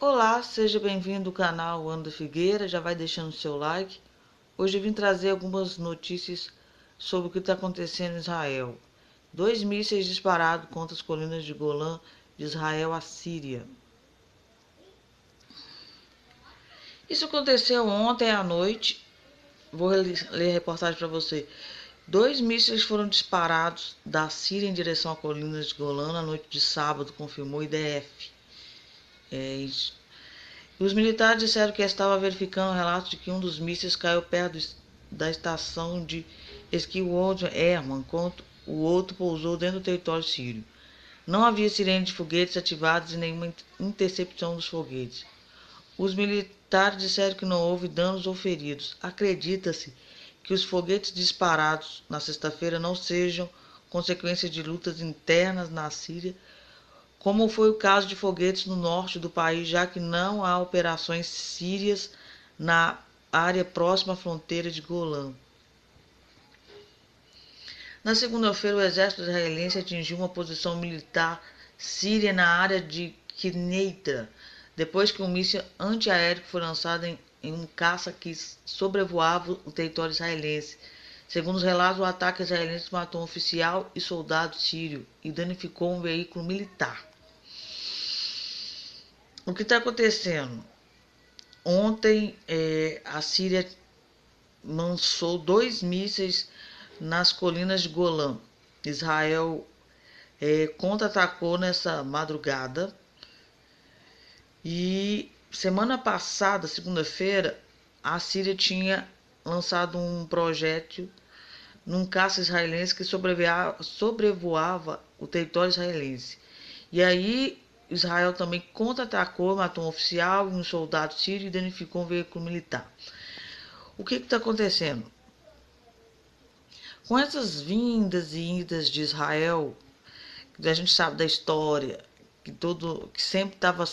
Olá, seja bem-vindo ao canal Ana Figueira, já vai deixando o seu like. Hoje eu vim trazer algumas notícias sobre o que está acontecendo em Israel. 2 mísseis disparados contra as colinas de Golã de Israel à Síria. Isso aconteceu ontem à noite. Vou ler a reportagem para você. 2 mísseis foram disparados da Síria em direção a colinas de Golã na noite de sábado, confirmou o IDF. Os militares disseram que estava verificando relatos de que um dos mísseis caiu perto da estação de esqui Wald Herman, enquanto o outro pousou dentro do território sírio. Não havia sirene de foguetes ativadas e nenhuma interceptação dos foguetes. Os militares disseram que não houve danos ou feridos. Acredita-se que os foguetes disparados na sexta-feira não sejam consequência de lutas internas na Síria, como foi o caso de foguetes no norte do país, já que não há operações sírias na área próxima à fronteira de Golã. Na segunda-feira, o exército israelense atingiu uma posição militar síria na área de Quneitra, depois que um míssil antiaéreo foi lançado em um caça que sobrevoava o território israelense. Segundo os relatos, o ataque israelense matou um oficial e soldado sírio e danificou um veículo militar. O que está acontecendo? Ontem, a Síria lançou 2 mísseis nas colinas de Golã. Israel contra-atacou nessa madrugada. E semana passada, segunda-feira, a Síria tinha lançado um projétil num caça israelense que sobrevoava o território israelense. E aí Israel também contra-atacou, matou um oficial e um soldado sírio e danificou um veículo militar. O que está acontecendo? Com essas vindas e idas de Israel, que a gente sabe da história, que sempre estava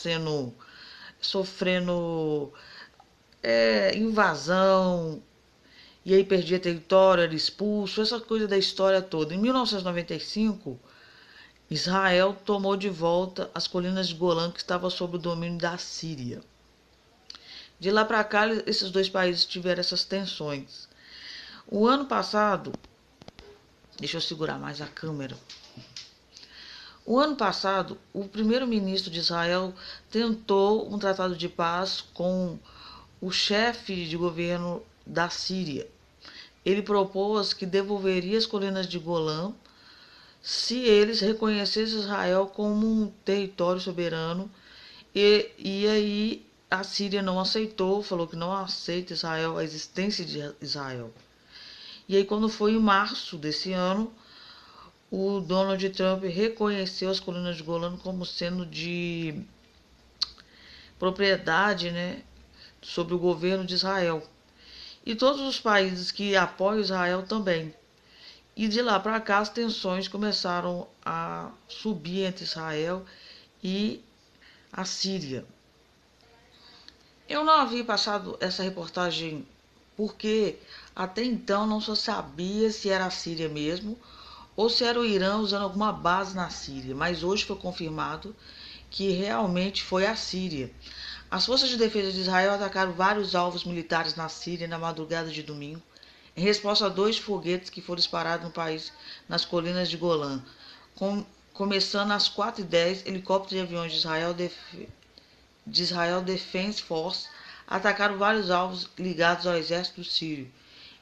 sofrendo invasão, e aí perdia território, era expulso, essa coisa da história toda. Em 1995, Israel tomou de volta as colinas de Golã que estavam sob o domínio da Síria. De lá para cá, esses dois países tiveram essas tensões. O ano passado, deixa eu segurar mais a câmera. O ano passado, o primeiro-ministro de Israel tentou um tratado de paz com o chefe de governo da Síria. Ele propôs que devolveria as colinas de Golã se eles reconhecessem Israel como um território soberano, e aí a Síria não aceitou, falou que não aceita Israel, a existência de Israel. E aí quando foi em março desse ano, o Donald Trump reconheceu as colinas de Golã como sendo de propriedade, né, sobre o governo de Israel. E todos os países que apoiam Israel também. E de lá para cá as tensões começaram a subir entre Israel e a Síria. Eu não havia passado essa reportagem porque até então não se sabia se era a Síria mesmo ou se era o Irã usando alguma base na Síria, mas hoje foi confirmado que realmente foi a Síria. As forças de defesa de Israel atacaram vários alvos militares na Síria na madrugada de domingo, em resposta a 2 foguetes que foram disparados no país, nas colinas de Golã. Começando às 4h10, helicópteros e aviões de Israel Defense Force atacaram vários alvos ligados ao exército sírio,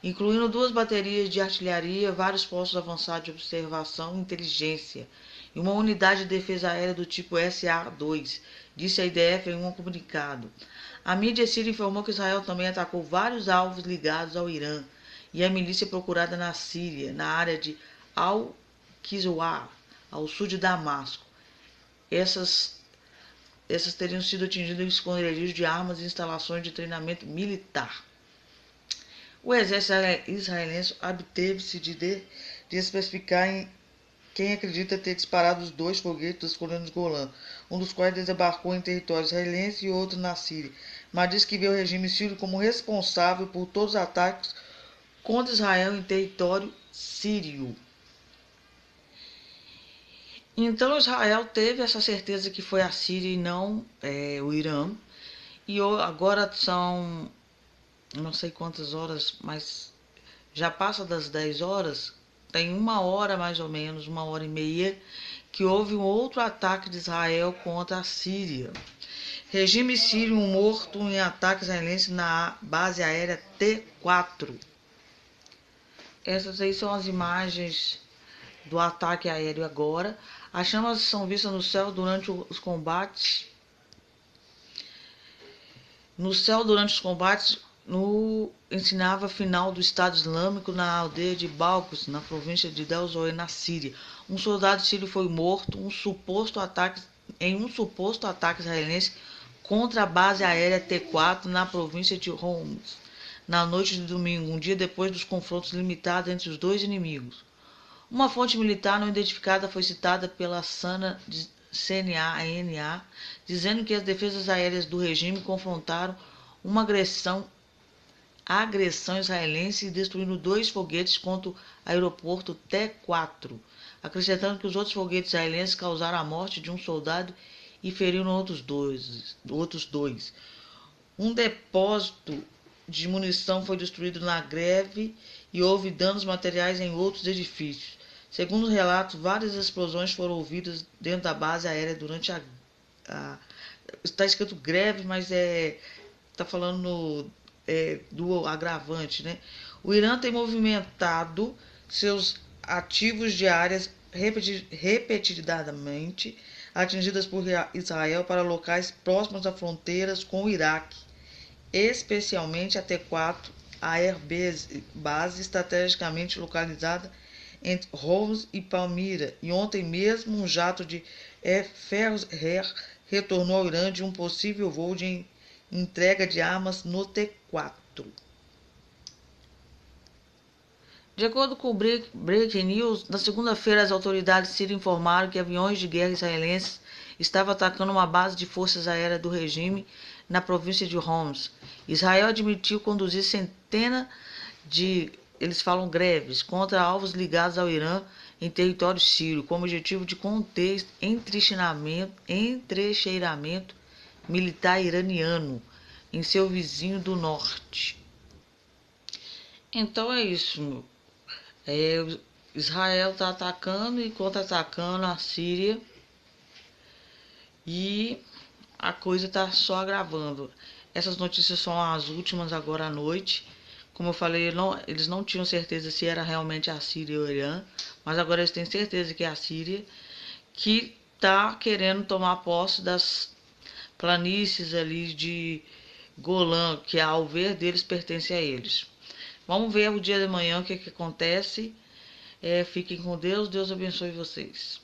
incluindo 2 baterias de artilharia, vários postos avançados de observação e inteligência, e uma unidade de defesa aérea do tipo SA-2, disse a IDF em um comunicado. A mídia síria informou que Israel também atacou vários alvos ligados ao Irã e à milícia procurada na Síria, na área de Al-Qiswa, ao sul de Damasco. Essas teriam sido atingidas em esconderijos de armas e instalações de treinamento militar. O exército israelense absteve-se de especificar quem acredita ter disparado os 2 foguetes das colinas de Golã, um dos quais desembarcou em território israelense e outro na Síria, mas diz que vê o regime sírio como responsável por todos os ataques contra Israel em território sírio. Então Israel teve essa certeza que foi a Síria e não o Irã. E agora são não sei quantas horas, mas já passa das 10 horas. Tem 1 hora mais ou menos, 1 hora e meia, que houve um outro ataque de Israel contra a Síria. Regime sírio morto em ataque israelense na base aérea T4. Essas aí são as imagens do ataque aéreo agora. As chamas são vistas no céu durante os combates. No céu durante os combates no ensinava final do Estado Islâmico na aldeia de Balcos, na província de Del Zoe, na Síria. Um soldado sírio foi morto em um suposto ataque israelense contra a base aérea T4 na província de Homs, na noite de domingo, um dia depois dos confrontos limitados entre os dois inimigos. Uma fonte militar não identificada foi citada pela CNA, dizendo que as defesas aéreas do regime confrontaram uma agressão israelense e destruindo 2 foguetes contra o aeroporto T4, acrescentando que os outros foguetes israelenses causaram a morte de um soldado e feriram outros dois. Um depósito de munição foi destruído na greve e houve danos materiais em outros edifícios. Segundo os relatos, várias explosões foram ouvidas dentro da base aérea durante está escrito greve, mas está falando do agravante, né? O Irã tem movimentado seus ativos de áreas repetidamente atingidas por Israel para locais próximos às fronteiras com o Iraque, especialmente a T4, a base estrategicamente localizada entre Homs e Palmira, e ontem mesmo um jato de Ferros Air retornou ao Irã de um possível voo de entrega de armas no T4. De acordo com o Breaking News, na segunda-feira as autoridades sírias informaram que aviões de guerra israelenses estavam atacando uma base de forças aéreas do regime na província de Homs. Israel admitiu conduzir centenas de, eles falam greves, contra alvos ligados ao Irã em território sírio, com o objetivo de conter entrecheiramento militar iraniano em seu vizinho do norte. Então é isso. Israel está atacando e contra-atacando a Síria e a coisa está só agravando. Essas notícias são as últimas agora à noite. Como eu falei, eles não tinham certeza se era realmente a Síria ou o Irã, mas agora eles têm certeza que é a Síria, que está querendo tomar posse das planícies ali de Golã, que ao ver deles pertence a eles. Vamos ver o dia de manhã o que acontece. Fiquem com Deus, Deus abençoe vocês.